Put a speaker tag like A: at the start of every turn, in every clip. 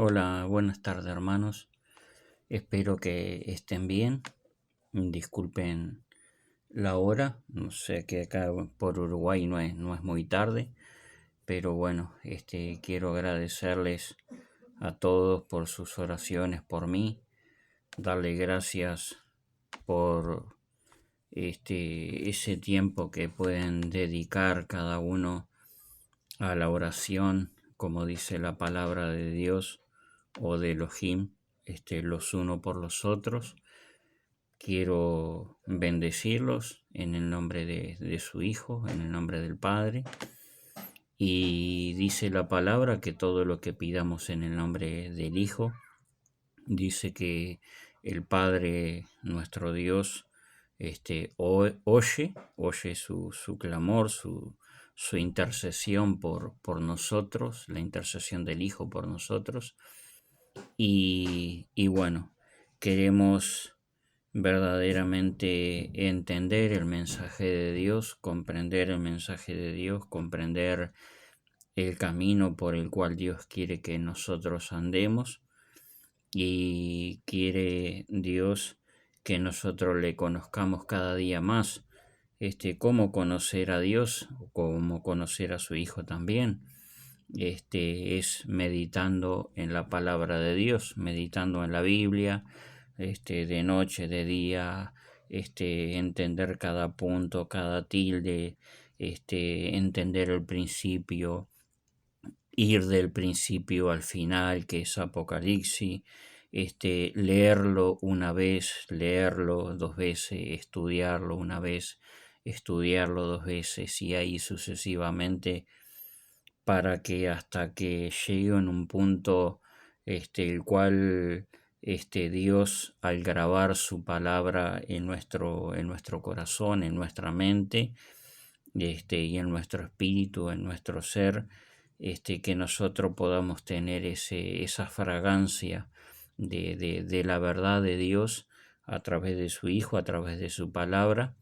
A: Hola, buenas tardes hermanos. Espero que estén bien. Disculpen la hora. No sé que acá por Uruguay no es muy tarde, pero bueno, quiero agradecerles a todos por sus oraciones por mí, darle gracias por ese tiempo que pueden dedicar cada uno a la oración, como dice la palabra de Dios o de Elohim, los unos por los otros. Quiero bendecirlos en el nombre de su Hijo, en el nombre del Padre. Y dice la palabra que todo lo que pidamos en el nombre del Hijo, dice que el Padre, nuestro Dios, oye su clamor, su intercesión por nosotros, la intercesión del Hijo por nosotros. Y bueno, queremos verdaderamente entender el mensaje de Dios, comprender el mensaje de Dios, comprender el camino por el cual Dios quiere que nosotros andemos, y quiere Dios que nosotros le conozcamos cada día más. Cómo conocer a Dios, cómo conocer a su Hijo también. Es meditando en la palabra de Dios, meditando en la Biblia, de noche, de día, entender cada punto, cada tilde, entender el principio, ir del principio al final, que es Apocalipsis, leerlo una vez, leerlo dos veces, estudiarlo una vez, estudiarlo dos veces y ahí sucesivamente, para que hasta que llegue en un punto el cual Dios, al grabar su palabra en nuestro corazón, en nuestra mente, y en nuestro espíritu, en nuestro ser, que nosotros podamos tener esa fragancia de la verdad de Dios a través de su Hijo, a través de su palabra,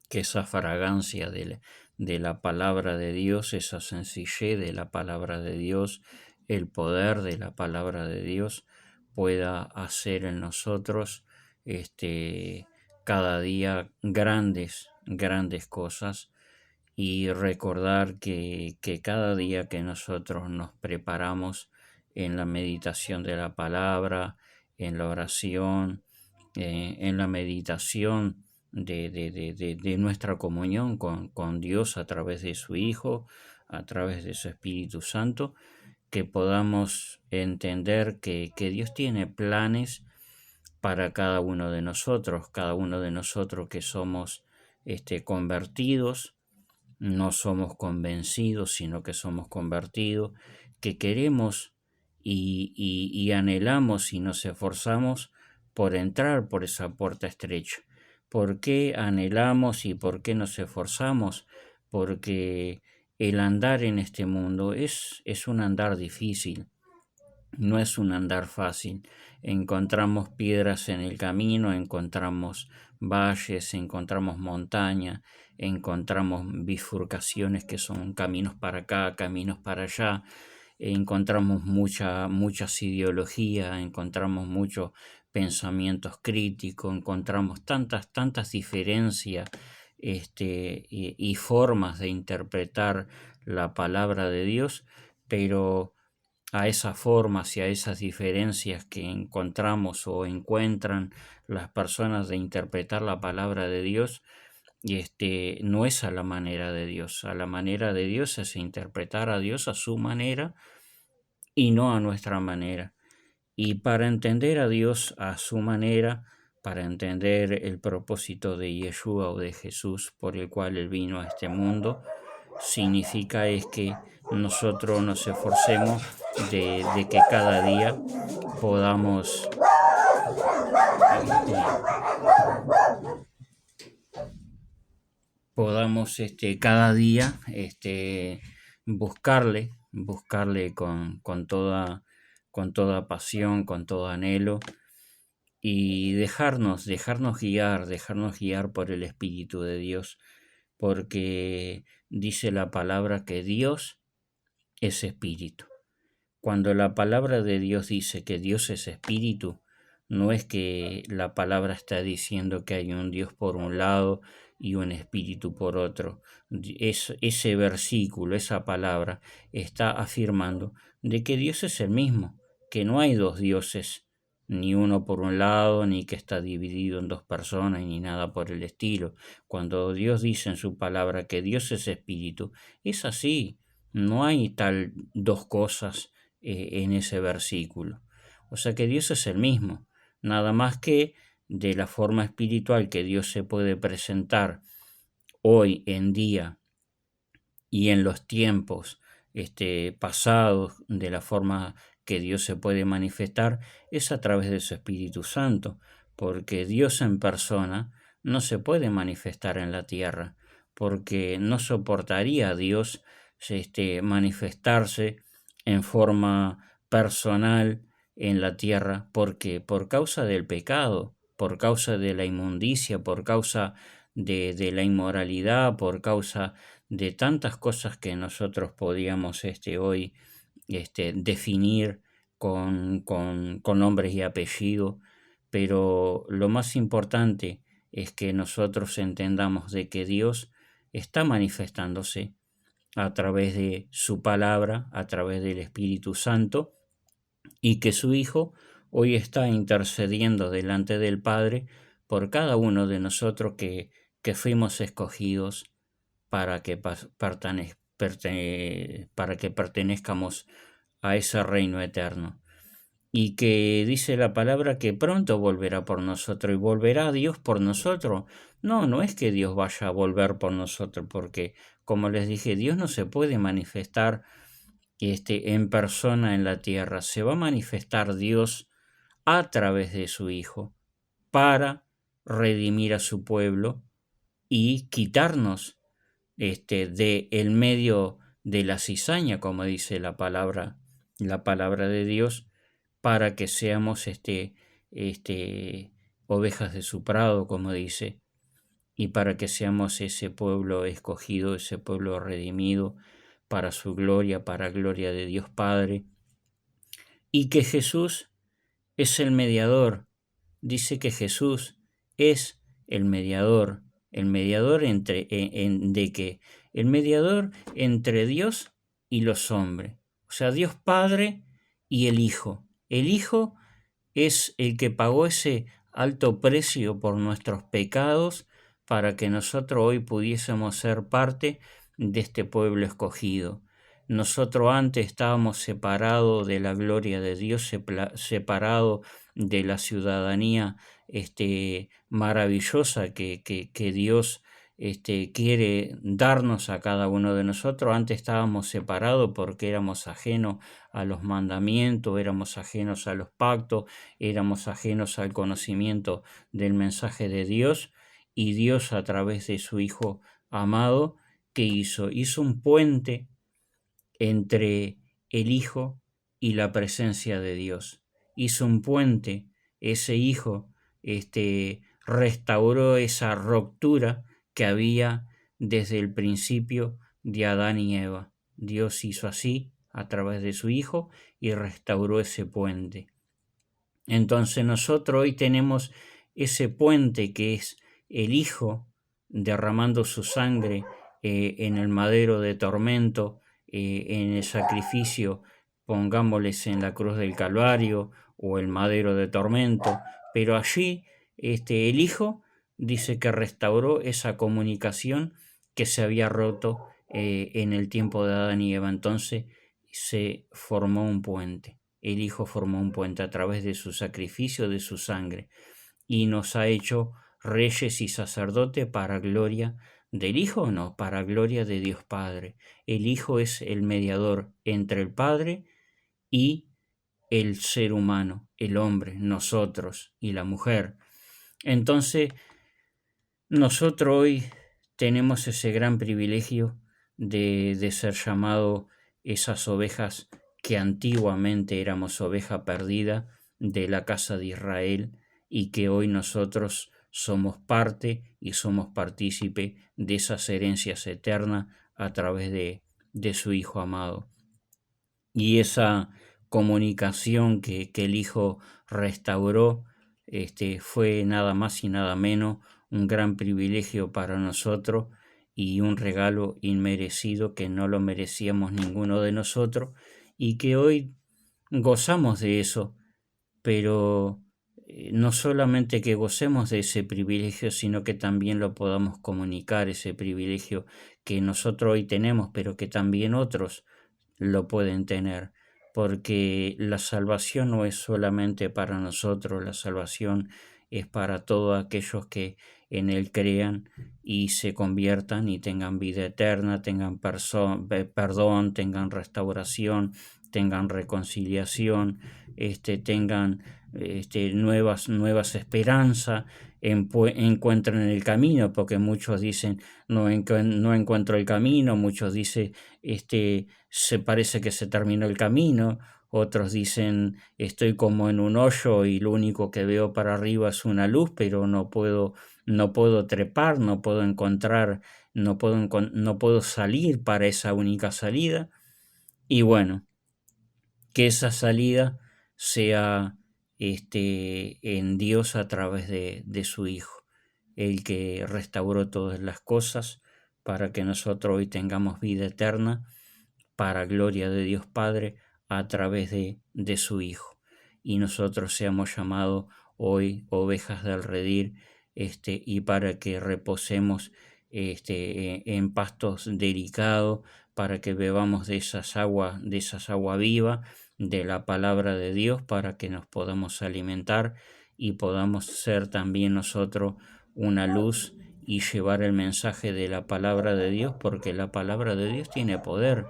A: que esa fragancia de la palabra de Dios, esa sencillez de la palabra de Dios, el poder de la palabra de Dios pueda hacer en nosotros cada día grandes, grandes cosas, y recordar que cada día que nosotros nos preparamos en la meditación de la palabra, en la oración, en la meditación de nuestra comunión con Dios a través de su Hijo, a través de su Espíritu Santo, que podamos entender que Dios tiene planes para cada uno de nosotros que somos convertidos. No somos convencidos, sino que somos convertidos, que queremos y anhelamos y nos esforzamos por entrar por esa puerta estrecha. ¿Por qué anhelamos y por qué nos esforzamos? Porque el andar en este mundo es un andar difícil, no es un andar fácil. Encontramos piedras en el camino, encontramos valles, encontramos montañas, encontramos bifurcaciones que son caminos para acá, caminos para allá, encontramos muchas ideologías, encontramos muchos pensamientos críticos, encontramos tantas diferencias, y formas de interpretar la palabra de Dios, pero a esas formas y a esas diferencias que encontramos o encuentran las personas de interpretar la palabra de Dios, no es a la manera de Dios. A la manera de Dios es interpretar a Dios a su manera y no a nuestra manera. Y para entender a Dios a su manera, para entender el propósito de Yeshua o de Jesús por el cual Él vino a este mundo, significa es que nosotros nos esforcemos de que cada día podamos, cada día buscarle con toda pasión, con todo anhelo, y dejarnos guiar por el Espíritu de Dios, porque dice la palabra que Dios es espíritu. Cuando la palabra de Dios dice que Dios es espíritu, no es que la palabra está diciendo que hay un Dios por un lado y un espíritu por otro. Ese versículo, esa palabra, está afirmando de que Dios es el mismo, que no hay dos dioses, ni uno por un lado, ni que está dividido en dos personas, ni nada por el estilo. Cuando Dios dice en su palabra que Dios es espíritu, es así. No hay tal dos cosas en ese versículo. O sea que Dios es el mismo, nada más que de la forma espiritual que Dios se puede presentar hoy en día y en los tiempos pasados, de la forma que Dios se puede manifestar, es a través de su Espíritu Santo, porque Dios en persona no se puede manifestar en la tierra, porque no soportaría a Dios manifestarse en forma personal en la tierra, porque por causa del pecado, por causa de la inmundicia, por causa de la inmoralidad, por causa de tantas cosas que nosotros podíamos hoy definir con nombres y apellidos, pero lo más importante es que nosotros entendamos de que Dios está manifestándose a través de su palabra, a través del Espíritu Santo, y que su Hijo hoy está intercediendo delante del Padre por cada uno de nosotros que fuimos escogidos para que, para que pertenezcamos a ese reino eterno. Y que dice la palabra que pronto volverá por nosotros. ¿Y volverá Dios por nosotros? No, no es que Dios vaya a volver por nosotros, porque como les dije, Dios no se puede manifestar en persona en la tierra. Se va a manifestar Dios a través de su Hijo para redimir a su pueblo y quitarnos de el medio de la cizaña, como dice la palabra de Dios, para que seamos ovejas de su prado, como dice, y para que seamos ese pueblo escogido, ese pueblo redimido para su gloria, para gloria de Dios Padre, y que Jesús es el mediador. Dice que Jesús es el mediador de que el mediador entre Dios y los hombres, o sea, Dios Padre y el Hijo. El Hijo es el que pagó ese alto precio por nuestros pecados para que nosotros hoy pudiésemos ser parte de este pueblo escogido. Nosotros antes estábamos separados de la gloria de Dios, separados de la ciudadanía maravillosa que Dios quiere darnos a cada uno de nosotros. Antes estábamos separados porque éramos ajenos a los mandamientos, éramos ajenos a los pactos, éramos ajenos al conocimiento del mensaje de Dios, y Dios a través de su Hijo amado, ¿qué hizo? Hizo un puente entre el Hijo y la presencia de Dios. Hizo un puente, ese Hijo restauró esa ruptura que había desde el principio de Adán y Eva. Dios hizo así a través de su Hijo y restauró ese puente. Entonces nosotros hoy tenemos ese puente que es el Hijo derramando su sangre en el madero de tormento, en el sacrificio, pongámosles en la cruz del Calvario o el madero de tormento, pero allí el Hijo dice que restauró esa comunicación que se había roto en el tiempo de Adán y Eva. Entonces se formó un puente. El Hijo formó un puente a través de su sacrificio, de su sangre, y nos ha hecho reyes y sacerdotes para gloria del Hijo, no, para gloria de Dios Padre. El Hijo es el mediador entre el Padre y el ser humano, el hombre, nosotros y la mujer. Entonces, nosotros hoy tenemos ese gran privilegio de ser llamados esas ovejas que antiguamente éramos oveja perdida de la casa de Israel, y que hoy nosotros somos parte y somos partícipe de esas herencias eternas a través de su Hijo amado. Y esa comunicación que el Hijo restauró, fue nada más y nada menos un gran privilegio para nosotros y un regalo inmerecido que no lo merecíamos ninguno de nosotros y que hoy gozamos de eso, pero no solamente que gocemos de ese privilegio, sino que también lo podamos comunicar, ese privilegio que nosotros hoy tenemos, pero que también otros lo pueden tener, porque la salvación no es solamente para nosotros, la salvación es para todos aquellos que en Él crean y se conviertan y tengan vida eterna, tengan perdón, tengan restauración, tengan reconciliación, tengan nuevas esperanzas, encuentren el camino, porque muchos dicen no encuentro el camino, muchos dicen se parece que se terminó el camino, otros dicen estoy como en un hoyo y lo único que veo para arriba es una luz, pero no puedo trepar, no puedo encontrar, no puedo salir para esa única salida. Y bueno, que esa salida sea en Dios a través de su Hijo, el que restauró todas las cosas para que nosotros hoy tengamos vida eterna para gloria de Dios Padre a través de su Hijo. Y nosotros seamos llamados hoy ovejas del redil, y para que reposemos en pastos delicados, para que bebamos de esas aguas vivas, de la palabra de Dios, para que nos podamos alimentar y podamos ser también nosotros una luz y llevar el mensaje de la palabra de Dios, porque la palabra de Dios tiene poder,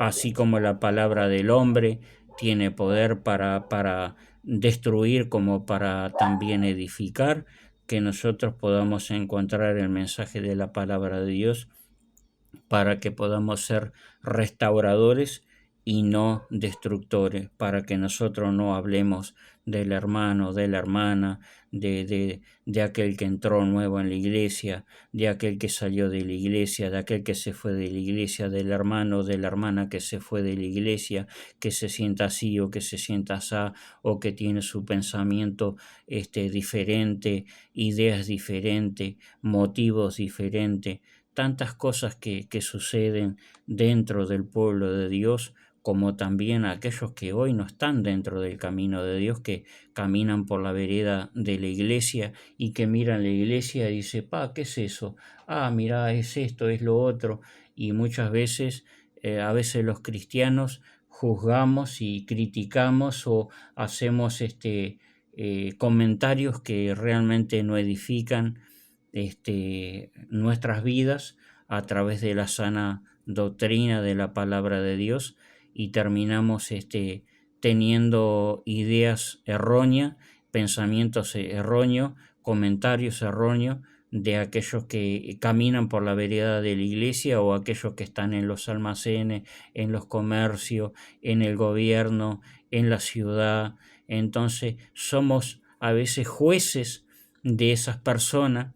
A: así como la palabra del hombre tiene poder para destruir como para también edificar, que nosotros podamos encontrar el mensaje de la palabra de Dios para que podamos ser restauradores y no destructores, para que nosotros no hablemos del hermano, de la hermana, de aquel que entró nuevo en la iglesia, de aquel que salió de la iglesia, de aquel que se fue de la iglesia, del hermano, de la hermana que se fue de la iglesia, que se sienta así o que se sienta así, o que tiene su pensamiento diferente, ideas diferentes, motivos diferentes, tantas cosas que suceden dentro del pueblo de Dios, como también aquellos que hoy no están dentro del camino de Dios, que caminan por la vereda de la iglesia y que miran la iglesia y dicen, ¿qué es eso? Mira, es esto, es lo otro. Y muchas veces, a veces los cristianos juzgamos y criticamos o hacemos comentarios que realmente no edifican nuestras vidas a través de la sana doctrina de la palabra de Dios y terminamos teniendo ideas erróneas, pensamientos erróneos, comentarios erróneos de aquellos que caminan por la vereda de la iglesia o aquellos que están en los almacenes, en los comercios, en el gobierno, en la ciudad. Entonces somos a veces jueces de esas personas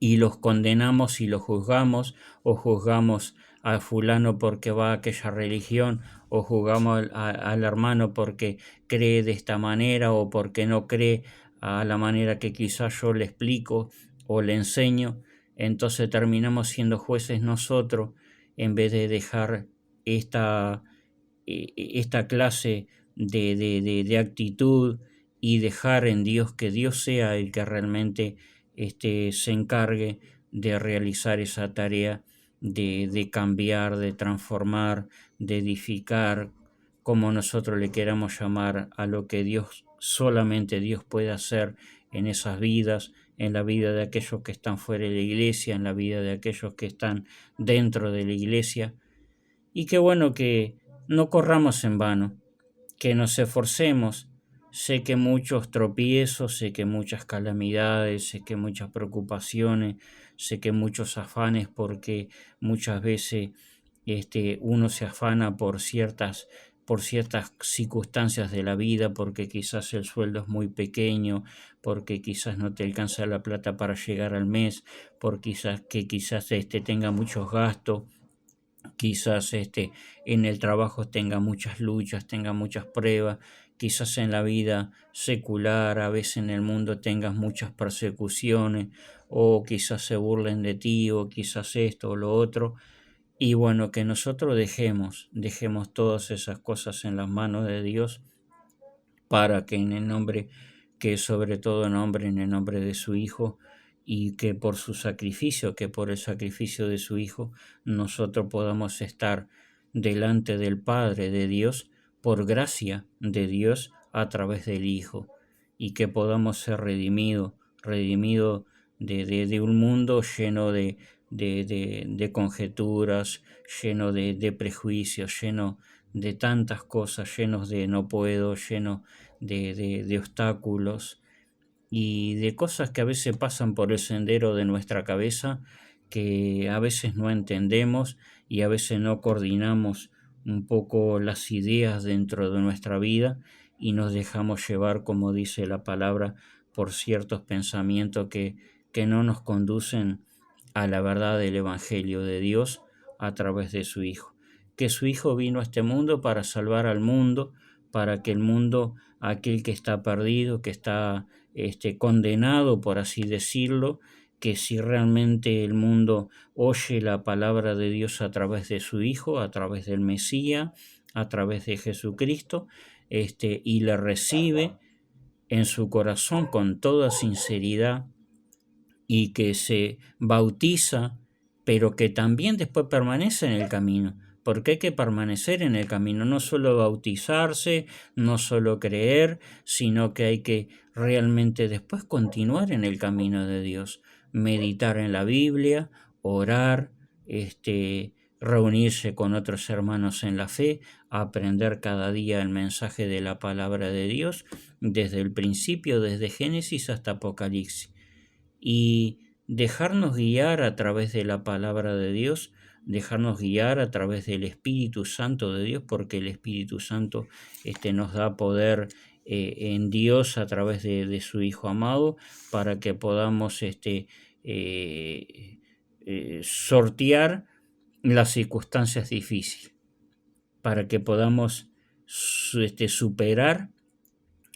A: y los condenamos y los juzgamos, o juzgamos a fulano porque va a aquella religión, o juzgamos al hermano porque cree de esta manera o porque no cree a la manera que quizás yo le explico o le enseño. Entonces terminamos siendo jueces nosotros en vez de dejar esta clase de actitud y dejar en Dios que Dios sea el que realmente se encargue de realizar esa tarea de cambiar, de transformar, de edificar, como nosotros le queramos llamar a lo que Dios, solamente Dios puede hacer en esas vidas, en la vida de aquellos que están fuera de la iglesia, en la vida de aquellos que están dentro de la iglesia. Y qué bueno que no corramos en vano, que nos esforcemos. Sé que muchos tropiezos, sé que muchas calamidades, sé que muchas preocupaciones, sé que muchos afanes, porque muchas veces uno se afana por ciertas circunstancias de la vida, porque quizás el sueldo es muy pequeño, porque quizás no te alcanza la plata para llegar al mes, porque quizás tenga muchos gastos, quizás en el trabajo tenga muchas luchas, tenga muchas pruebas, quizás en la vida secular, a veces en el mundo tengas muchas persecuciones, o quizás se burlen de ti, o quizás esto o lo otro. Y bueno, que nosotros dejemos todas esas cosas en las manos de Dios para que en el nombre, que sobre todo nombre, en el nombre de su Hijo, y que por su sacrificio, que por el sacrificio de su Hijo, nosotros podamos estar delante del Padre de Dios por gracia de Dios a través del Hijo, y que podamos ser redimido de un mundo lleno de conjeturas, lleno de prejuicios, lleno de tantas cosas, llenos de no puedo, lleno de obstáculos y de cosas que a veces pasan por el sendero de nuestra cabeza, que a veces no entendemos y a veces no coordinamos un poco las ideas dentro de nuestra vida y nos dejamos llevar, como dice la palabra, por ciertos pensamientos que no nos conducen a la verdad del Evangelio de Dios a través de su Hijo. Que su Hijo vino a este mundo para salvar al mundo, para que el mundo, aquel que está perdido, que está condenado, por así decirlo, que si realmente el mundo oye la palabra de Dios a través de su Hijo, a través del Mesías, a través de Jesucristo, y le recibe en su corazón con toda sinceridad y que se bautiza, pero que también después permanece en el camino, porque hay que permanecer en el camino, no solo bautizarse, no solo creer, sino que hay que realmente después continuar en el camino de Dios, meditar en la Biblia, orar, reunirse con otros hermanos en la fe, aprender cada día el mensaje de la palabra de Dios, desde el principio, desde Génesis hasta Apocalipsis, y dejarnos guiar a través de la palabra de Dios, dejarnos guiar a través del Espíritu Santo de Dios, porque el Espíritu Santo nos da poder en Dios a través de su Hijo amado, para que podamos sortear las circunstancias difíciles, para que podamos superar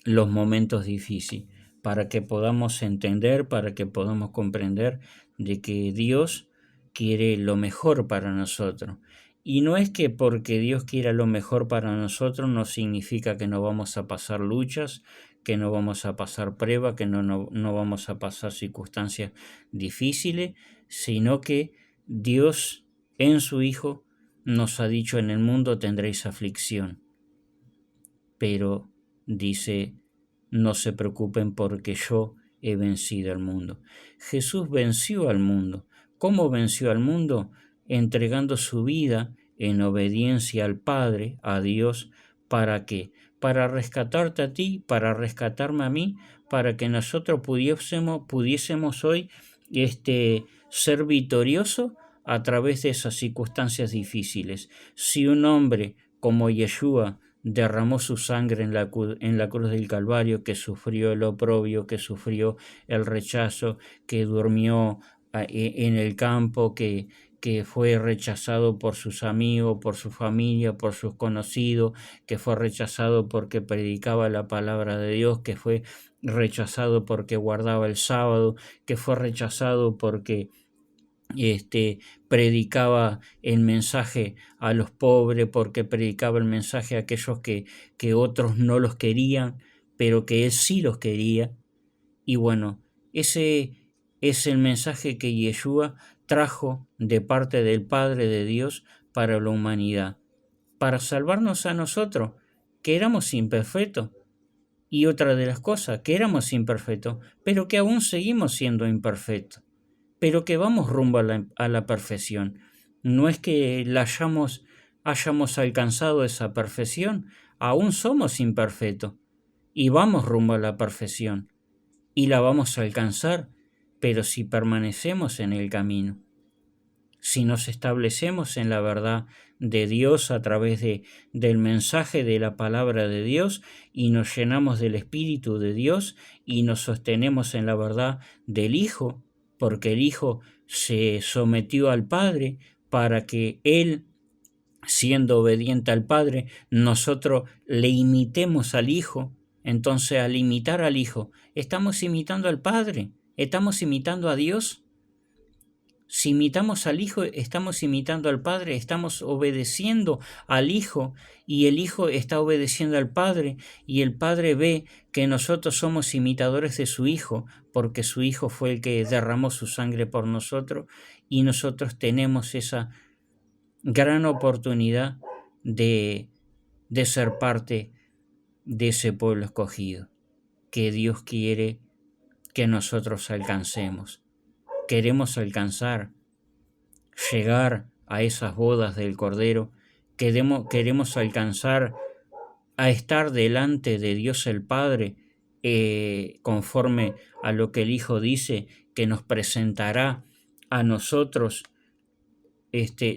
A: los momentos difíciles, para que podamos entender, para que podamos comprender de que Dios quiere lo mejor para nosotros. Y no es que porque Dios quiera lo mejor para nosotros no significa que no vamos a pasar luchas, que no vamos a pasar pruebas, que no vamos a pasar circunstancias difíciles, sino que Dios en su Hijo nos ha dicho: en el mundo tendréis aflicción, pero dice: no se preocupen porque yo he vencido al mundo. Jesús venció al mundo. ¿Cómo venció al mundo? Entregando su vida en obediencia al Padre, a Dios. ¿Para qué? Para rescatarte a ti, para rescatarme a mí, para que nosotros pudiésemos hoy ser victoriosos a través de esas circunstancias difíciles. Si un hombre como Yeshua derramó su sangre en la cruz del Calvario, que sufrió el oprobio, que sufrió el rechazo, que durmió en el campo, que fue rechazado por sus amigos, por su familia, por sus conocidos, que fue rechazado porque predicaba la palabra de Dios, que fue rechazado porque guardaba el sábado, que fue rechazado porque predicaba el mensaje a los pobres, porque predicaba el mensaje a aquellos que otros no los querían, pero que él sí los quería. Y bueno, ese es el mensaje que Yeshua trajo de parte del Padre de Dios para la humanidad, para salvarnos a nosotros, que éramos imperfectos. Y otra de las cosas, que éramos imperfectos, pero que aún seguimos siendo imperfectos, pero que vamos rumbo a la perfección. No es que hayamos alcanzado esa perfección, aún somos imperfectos y vamos rumbo a la perfección y la vamos a alcanzar, pero si permanecemos en el camino, si nos establecemos en la verdad de Dios a través del mensaje de la palabra de Dios, y nos llenamos del Espíritu de Dios y nos sostenemos en la verdad del Hijo, porque el Hijo se sometió al Padre para que Él siendo obediente al Padre, nosotros le imitemos al Hijo. Entonces, al imitar al Hijo, estamos imitando al Padre, estamos imitando a Dios. Si imitamos al Hijo, estamos imitando al Padre, estamos obedeciendo al Hijo y el Hijo está obedeciendo al Padre y el Padre ve que nosotros somos imitadores de su Hijo porque su Hijo fue el que derramó su sangre por nosotros y nosotros tenemos esa gran oportunidad de, de ser parte de ese pueblo escogido que Dios quiere que nosotros alcancemos. Queremos alcanzar, llegar a esas bodas del Cordero, queremos alcanzar a estar delante de Dios el Padre, conforme a lo que el Hijo dice, que nos presentará a nosotros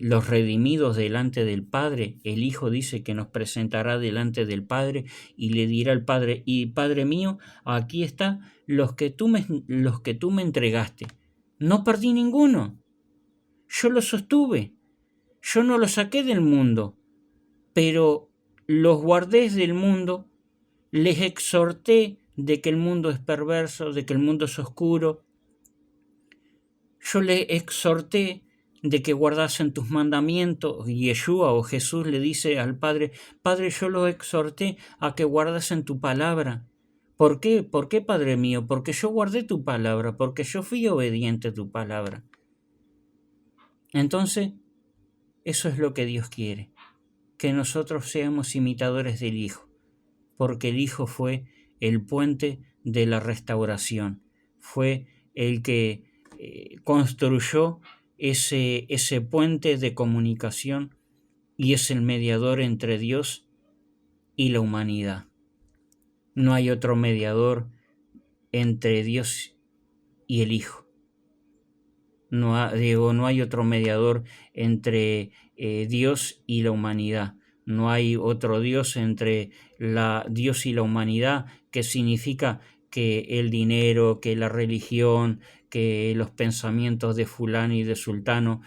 A: los redimidos delante del Padre. El Hijo dice que nos presentará delante del Padre y le dirá al Padre, y Padre mío, aquí está los que tú me entregaste. No perdí ninguno. Yo los sostuve. Yo no los saqué del mundo, pero los guardé del mundo. Les exhorté de que el mundo es perverso, de que el mundo es oscuro. Yo les exhorté de que guardasen tus mandamientos. Y Yeshua o Jesús le dice al Padre, Padre, yo los exhorté a que guardasen tu palabra. ¿Por qué? ¿Por qué, Padre mío? Porque yo guardé tu palabra, porque yo fui obediente a tu palabra. Entonces, eso es lo que Dios quiere, que nosotros seamos imitadores del Hijo, porque el Hijo fue el puente de la restauración, fue el que construyó ese puente de comunicación y es el mediador entre Dios y la humanidad. No hay otro mediador entre Dios y el Hijo. No hay otro mediador entre Dios y la humanidad. No hay otro Dios entre Dios y la humanidad, que significa que el dinero, que la religión, que los pensamientos de fulano y de sultano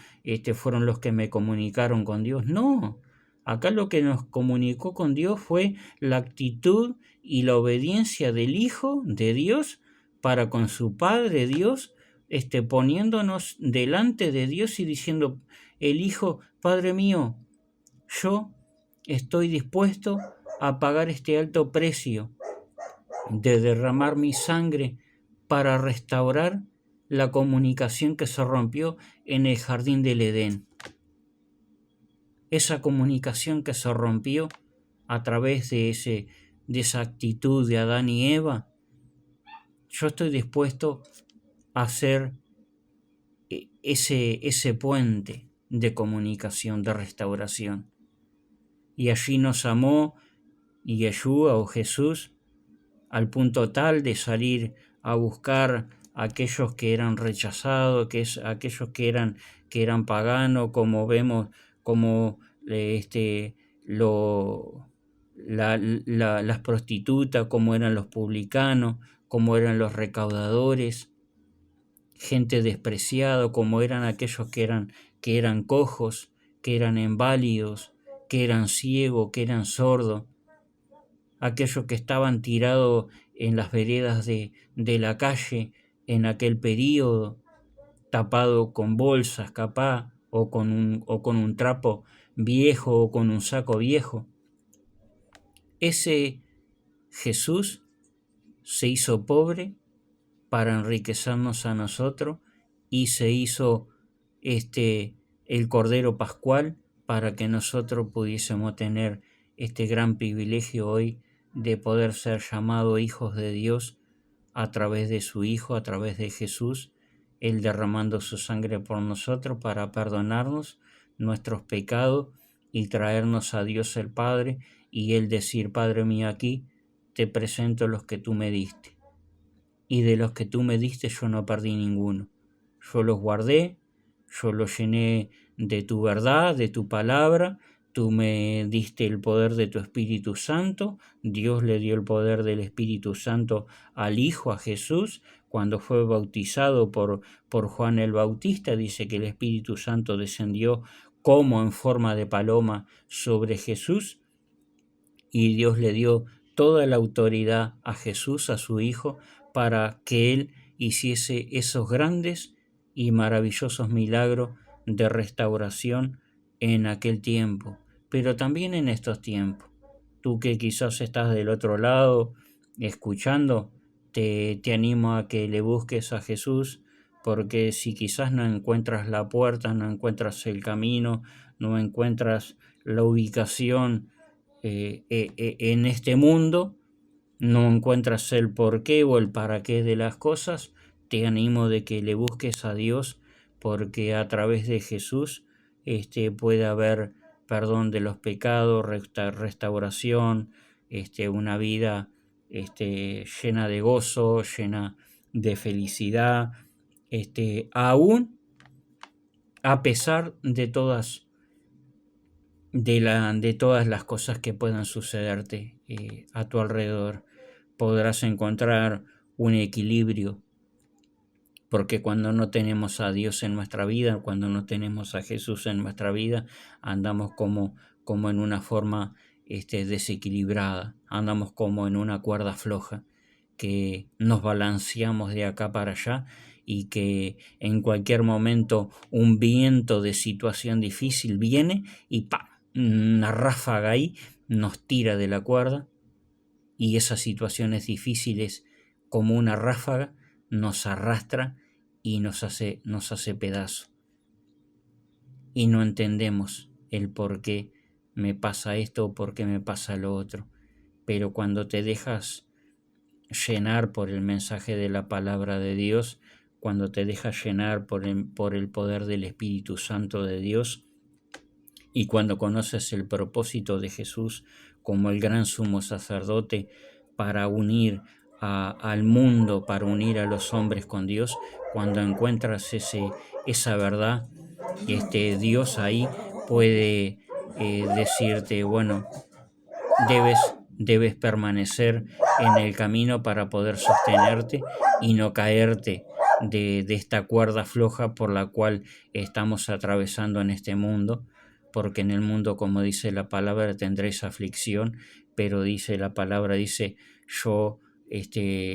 A: fueron los que me comunicaron con Dios. No, acá lo que nos comunicó con Dios fue la actitud y la obediencia del Hijo de Dios para con su Padre Dios, poniéndonos delante de Dios y diciendo, el Hijo, Padre mío, yo estoy dispuesto a pagar este alto precio de derramar mi sangre para restaurar la comunicación que se rompió en el jardín del Edén. Esa comunicación que se rompió a través de esa actitud de Adán y Eva, yo estoy dispuesto a hacer ese puente de comunicación, de restauración. Y allí nos amó Yeshua o Jesús al punto tal de salir a buscar a aquellos que eran rechazados, aquellos que eran paganos, como vemos, como las prostitutas, como eran los publicanos, como eran los recaudadores, gente despreciada, como eran aquellos que eran cojos, que eran inválidos, que eran ciegos, que eran sordos, aquellos que estaban tirados en las veredas de la calle en aquel período, tapado con bolsas capaz, o con un trapo viejo, o con un saco viejo. Ese Jesús se hizo pobre para enriquecernos a nosotros y se hizo el Cordero Pascual para que nosotros pudiésemos tener este gran privilegio hoy de poder ser llamados hijos de Dios a través de su Hijo, a través de Jesús, Él derramando su sangre por nosotros para perdonarnos nuestros pecados y traernos a Dios el Padre, y Él decir, Padre mío, aquí te presento los que tú me diste. Y de los que tú me diste yo no perdí ninguno. Yo los guardé, yo los llené de tu verdad, de tu palabra. Tú me diste el poder de tu Espíritu Santo. Dios le dio el poder del Espíritu Santo al Hijo, a Jesús. Cuando fue bautizado por Juan el Bautista, dice que el Espíritu Santo descendió como en forma de paloma sobre Jesús, y Dios le dio toda la autoridad a Jesús, a su Hijo, para que Él hiciese esos grandes y maravillosos milagros de restauración en aquel tiempo, pero también en estos tiempos. Tú que quizás estás del otro lado escuchando, te animo a que le busques a Jesús, porque si quizás no encuentras la puerta, no encuentras el camino, no encuentras la ubicación en este mundo, no encuentras el porqué o el para qué de las cosas, te animo de que le busques a Dios, porque a través de Jesús puede haber perdón de los pecados, restauración, una vida llena de gozo, llena de felicidad, aún a pesar de todas las cosas que puedan sucederte a tu alrededor. Podrás encontrar un equilibrio, porque cuando no tenemos a Dios en nuestra vida, cuando no tenemos a Jesús en nuestra vida, andamos como en una forma desequilibrada, andamos como en una cuerda floja, que nos balanceamos de acá para allá y que en cualquier momento un viento de situación difícil viene y ¡pam!, una ráfaga ahí nos tira de la cuerda, y esas situaciones difíciles, como una ráfaga, nos arrastra y nos hace pedazo. Y no entendemos el por qué me pasa esto o por qué me pasa lo otro. Pero cuando te dejas llenar por el mensaje de la palabra de Dios, cuando te dejas llenar por el poder del Espíritu Santo de Dios, y cuando conoces el propósito de Jesús como el gran sumo sacerdote para unir al mundo, para unir a los hombres con Dios, cuando encuentras esa verdad, Dios ahí puede decirte, bueno, debes permanecer en el camino para poder sostenerte y no caerte de esta cuerda floja por la cual estamos atravesando en este mundo, porque en el mundo, como dice la palabra, tendréis aflicción, pero dice la palabra, yo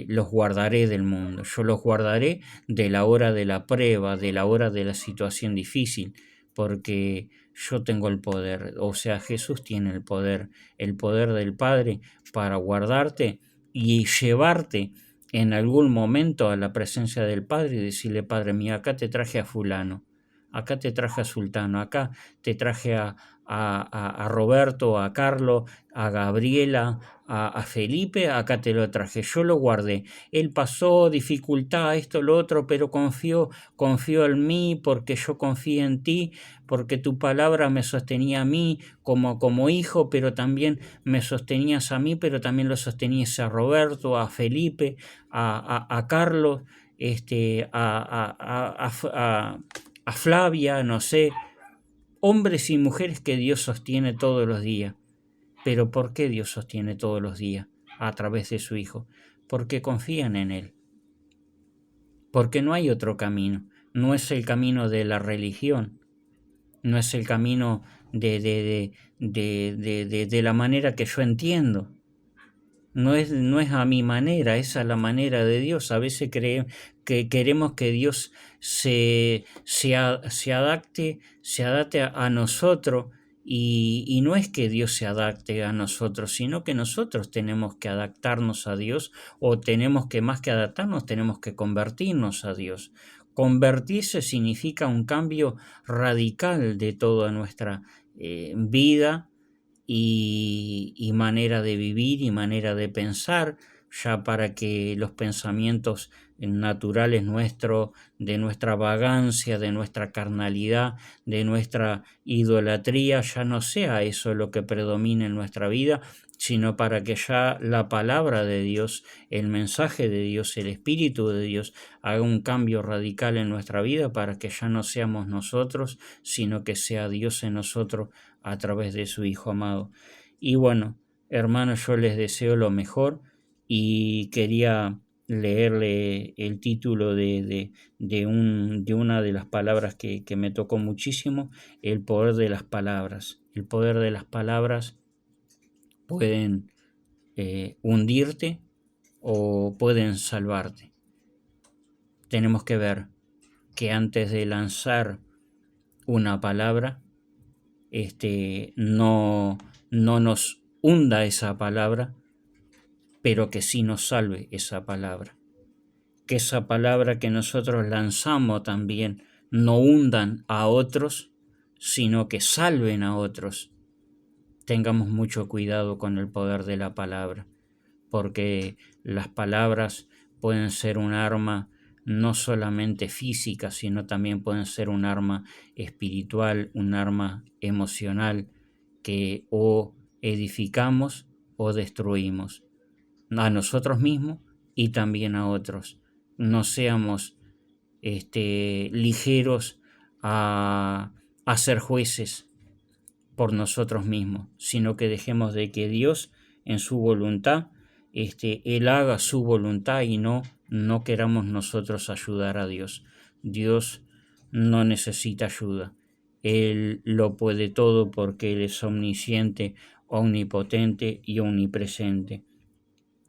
A: los guardaré del mundo, yo los guardaré de la hora de la prueba, de la hora de la situación difícil, porque yo tengo el poder, o sea, Jesús tiene el poder del Padre para guardarte y llevarte en algún momento a la presencia del Padre y decirle, Padre mío, acá te traje a fulano, acá te traje a Sultano, acá te traje a Roberto, a Carlos, a Gabriela, a Felipe, acá te lo traje, yo lo guardé. Él pasó dificultad, esto, lo otro, pero confió en mí porque yo confié en ti, porque tu palabra me sostenía a mí como hijo, pero también me sostenías a mí, pero también lo sostenías a Roberto, a Felipe, a Carlos, a Flavia, no sé, hombres y mujeres que Dios sostiene todos los días. Pero ¿por qué Dios sostiene todos los días? A través de su Hijo. Porque confían en Él. Porque no hay otro camino. No es el camino de la religión. No es el camino de la manera que yo entiendo. No es a mi manera, es a la manera de Dios. A veces que queremos que Dios se adapte a nosotros, y no es que Dios se adapte a nosotros, sino que nosotros tenemos que adaptarnos a Dios, o tenemos que, más que adaptarnos, tenemos que convertirnos a Dios. Convertirse significa un cambio radical de toda nuestra vida y manera de vivir y manera de pensar, ya para que los pensamientos naturales nuestros, de nuestra vagancia, de nuestra carnalidad, de nuestra idolatría, ya no sea eso lo que predomine en nuestra vida, sino para que ya la palabra de Dios, el mensaje de Dios, el Espíritu de Dios haga un cambio radical en nuestra vida, para que ya no seamos nosotros, sino que sea Dios en nosotros a través de su Hijo amado. Y bueno, hermanos, yo les deseo lo mejor, y quería leerle el título de una de las palabras que me tocó muchísimo, el poder de las palabras. El poder de las palabras pueden hundirte o pueden salvarte. Tenemos que ver que antes de lanzar una palabra, no nos hunda esa palabra, pero que sí nos salve esa palabra. Que esa palabra que nosotros lanzamos también no hundan a otros, sino que salven a otros. Tengamos mucho cuidado con el poder de la palabra, porque las palabras pueden ser un arma no solamente física, sino también pueden ser un arma espiritual, un arma emocional que o edificamos o destruimos a nosotros mismos y también a otros. No seamos ligeros a ser jueces por nosotros mismos, sino que dejemos de que Dios en su voluntad, Él haga su voluntad y no queramos nosotros ayudar a Dios. Dios no necesita ayuda. Él lo puede todo porque Él es omnisciente, omnipotente y omnipresente.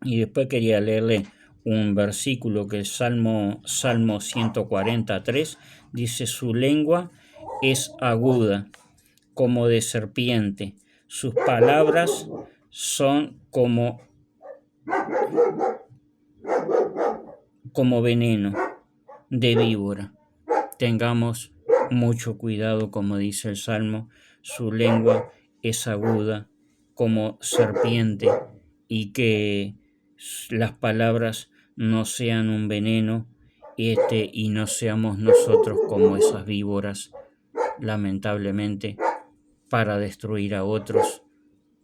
A: Y después quería leerle un versículo que es Salmo 143, dice: su lengua es aguda como de serpiente, sus palabras son como veneno de víbora. Tengamos mucho cuidado, como dice el Salmo, su lengua es aguda como serpiente, y que las palabras no sean un veneno, y no seamos nosotros como esas víboras, lamentablemente, para destruir a otros,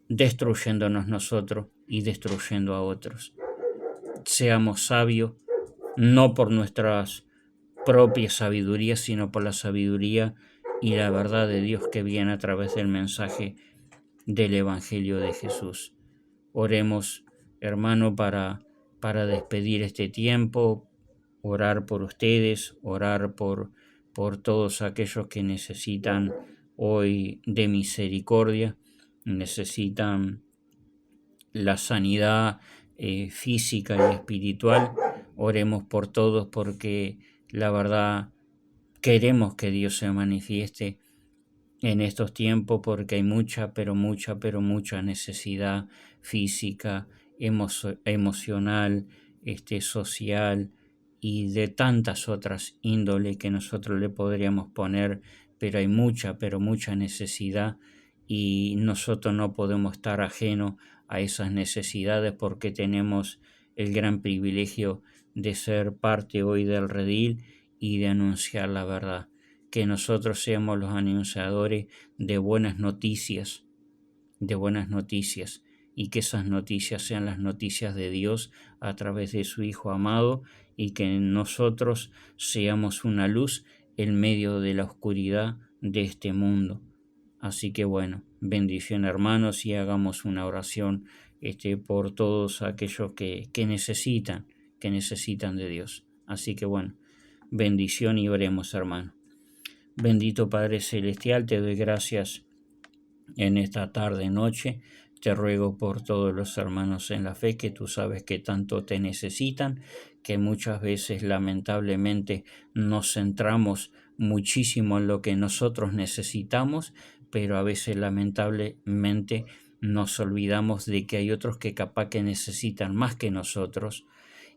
A: destruyéndonos nosotros y destruyendo a otros. Seamos sabios, no por nuestras propias sabidurías, sino por la sabiduría y la verdad de Dios que viene a través del mensaje del Evangelio de Jesús. Oremos, hermano, para despedir este tiempo, orar por ustedes, orar por todos aquellos que necesitan hoy de misericordia, necesitan la sanidad física y espiritual. Oremos por todos, porque la verdad queremos que Dios se manifieste en estos tiempos, porque hay mucha, pero mucha necesidad física, emocional, social y de tantas otras índoles que nosotros le podríamos poner, pero hay mucha, pero mucha necesidad, y nosotros no podemos estar ajenos a esas necesidades, porque tenemos el gran privilegio de ser parte hoy del redil y de anunciar la verdad. Que nosotros seamos los anunciadores de buenas noticias, y que esas noticias sean las noticias de Dios a través de su Hijo amado, y que nosotros seamos una luz en medio de la oscuridad de este mundo. Así que bueno, bendición, hermanos, y hagamos una oración por todos aquellos que necesitan de Dios. Así que bueno, bendición, y oremos, hermano. Bendito Padre Celestial, te doy gracias en esta tarde, noche. Te ruego por todos los hermanos en la fe, que tú sabes que tanto te necesitan, que muchas veces lamentablemente nos centramos muchísimo en lo que nosotros necesitamos, pero a veces lamentablemente nos olvidamos de que hay otros que capaz que necesitan más que nosotros,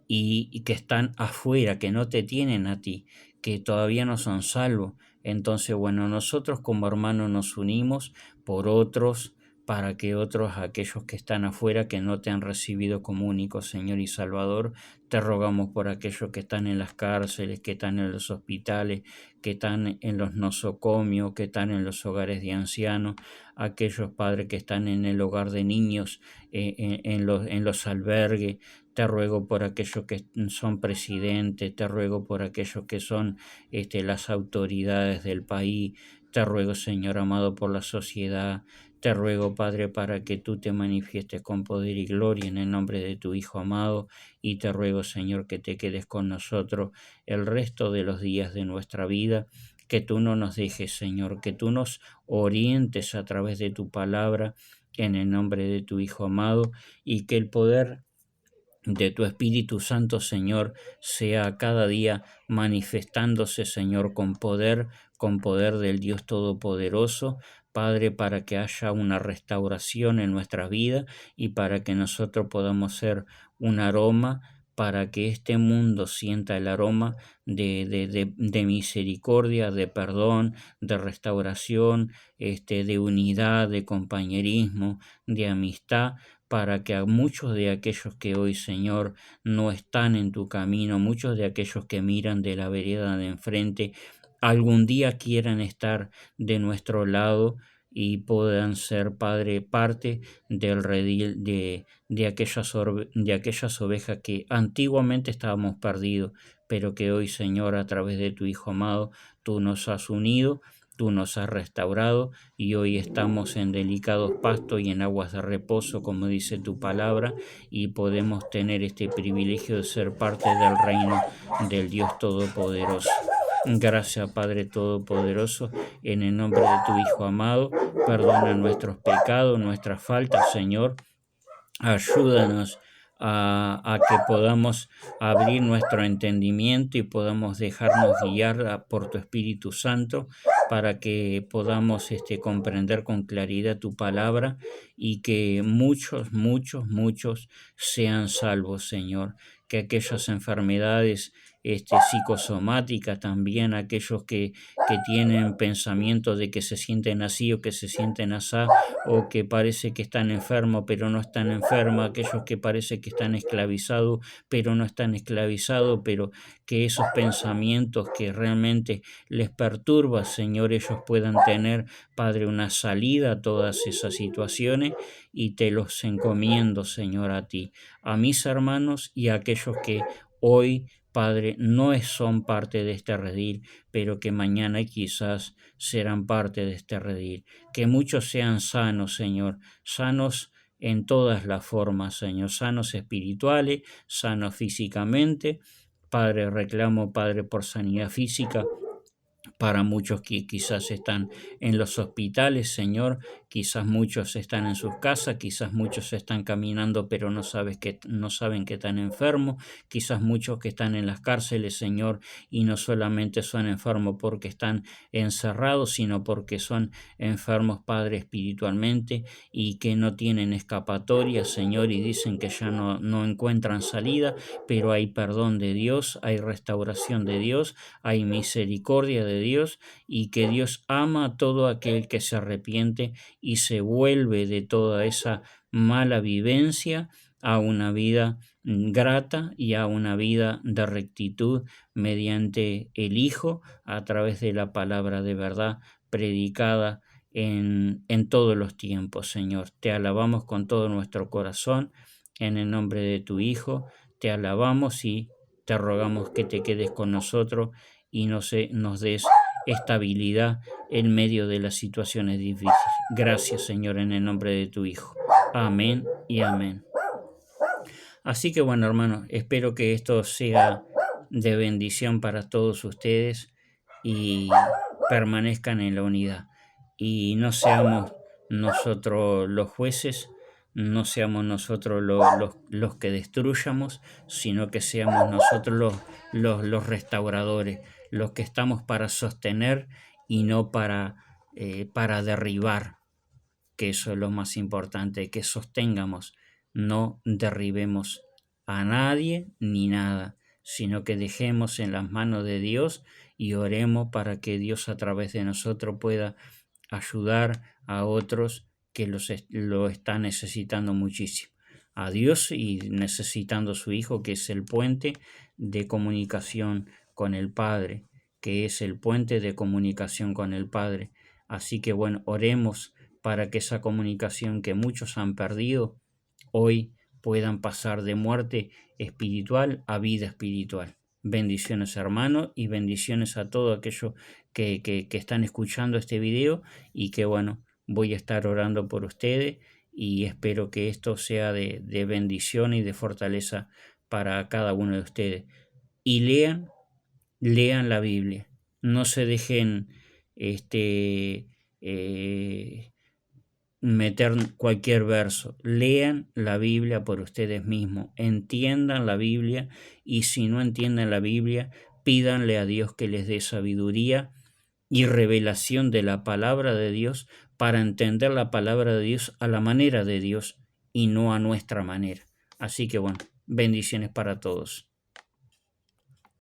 A: y que están afuera, que no te tienen a ti, que todavía no son salvos. Entonces, bueno, nosotros como hermanos nos unimos por otros, para que otros, aquellos que están afuera, que no te han recibido como único Señor y Salvador, te rogamos por aquellos que están en las cárceles, que están en los hospitales, que están en los nosocomios, que están en los hogares de ancianos, aquellos padres que están en el hogar de niños, en los albergues. Te ruego por aquellos que son presidentes, te ruego por aquellos que son las autoridades del país, te ruego, Señor amado, por la sociedad, Te ruego, Padre, para que tú te manifiestes con poder y gloria en el nombre de tu Hijo amado, y te ruego, Señor, que te quedes con nosotros el resto de los días de nuestra vida, que tú no nos dejes, Señor, que tú nos orientes a través de tu palabra en el nombre de tu Hijo amado, y que el poder de tu Espíritu Santo, Señor, sea cada día manifestándose, Señor, con poder del Dios Todopoderoso, Padre, para que haya una restauración en nuestra vida y para que nosotros podamos ser un aroma, para que este mundo sienta el aroma de misericordia, de perdón, de restauración, de unidad, de compañerismo, de amistad, para que a muchos de aquellos que hoy, Señor, no están en tu camino, muchos de aquellos que miran de la vereda de enfrente, algún día quieran estar de nuestro lado y puedan ser, Padre, parte del redil de aquellas ovejas que antiguamente estábamos perdidos, pero que hoy, Señor, a través de tu Hijo amado, tú nos has unido, tú nos has restaurado, y hoy estamos en delicados pastos y en aguas de reposo, como dice tu palabra, y podemos tener este privilegio de ser parte del reino del Dios Todopoderoso. Gracias, Padre Todopoderoso, en el nombre de tu Hijo amado, perdona nuestros pecados, nuestras faltas, Señor. Ayúdanos a que podamos abrir nuestro entendimiento y podamos dejarnos guiar por tu Espíritu Santo, para que podamos comprender con claridad tu palabra y que muchos, muchos, muchos sean salvos, Señor. Que aquellas enfermedades psicosomáticas, también aquellos que tienen pensamientos de que se sienten así o que se sienten así, o que parece que están enfermos pero no están enfermos, aquellos que parece que están esclavizados pero no están esclavizados, pero que esos pensamientos que realmente les perturba, Señor, ellos puedan tener, Padre, una salida a todas esas situaciones, y te los encomiendo, Señor, a ti, a mis hermanos y a aquellos que hoy, Padre, no son parte de este redil, pero que mañana quizás serán parte de este redil. Que muchos sean sanos, Señor, sanos en todas las formas, Señor, sanos espirituales, sanos físicamente. Padre, reclamo, Padre, por sanidad física para muchos que quizás están en los hospitales, Señor, quizás muchos están en sus casas, quizás muchos están caminando pero no saben que están enfermos, quizás muchos que están en las cárceles, Señor, y no solamente son enfermos porque están encerrados, sino porque son enfermos, Padre, espiritualmente, y que no tienen escapatoria, Señor, y dicen que ya no encuentran salida, pero hay perdón de Dios, hay restauración de Dios, hay misericordia de Dios, y que Dios ama a todo aquel que se arrepiente y se vuelve de toda esa mala vivencia a una vida grata y a una vida de rectitud mediante el Hijo, a través de la palabra de verdad predicada en todos los tiempos, Señor. Te alabamos con todo nuestro corazón en el nombre de tu Hijo. Te alabamos y te rogamos que te quedes con nosotros y nos des estabilidad en medio de las situaciones difíciles. Gracias, Señor, en el nombre de tu Hijo. Amén y amén. Así que bueno, hermanos, espero que esto sea de bendición para todos ustedes y permanezcan en la unidad. Y no seamos nosotros los jueces, no seamos nosotros los que destruyamos, sino que seamos nosotros los restauradores, los que estamos para sostener y no para derribar, que eso es lo más importante, que sostengamos, no derribemos a nadie ni nada, sino que dejemos en las manos de Dios y oremos para que Dios a través de nosotros pueda ayudar a otros que lo están necesitando muchísimo. A Dios y necesitando su Hijo, que es el puente de comunicación con el Padre, que es el puente de comunicación con el Padre. Así que bueno, oremos para que esa comunicación que muchos han perdido hoy puedan pasar de muerte espiritual a vida espiritual. Bendiciones, hermanos, y bendiciones a todos aquellos que están escuchando este video, y que bueno, voy a estar orando por ustedes y espero que esto sea de bendición y de fortaleza para cada uno de ustedes. Y lean la Biblia, no se dejen este, eh, meter cualquier verso. Lean la Biblia por ustedes mismos, entiendan la Biblia y si no entienden la Biblia, pídanle a Dios que les dé sabiduría y revelación de la palabra de Dios para entender la palabra de Dios a la manera de Dios y no a nuestra manera. Así que bueno, bendiciones para todos.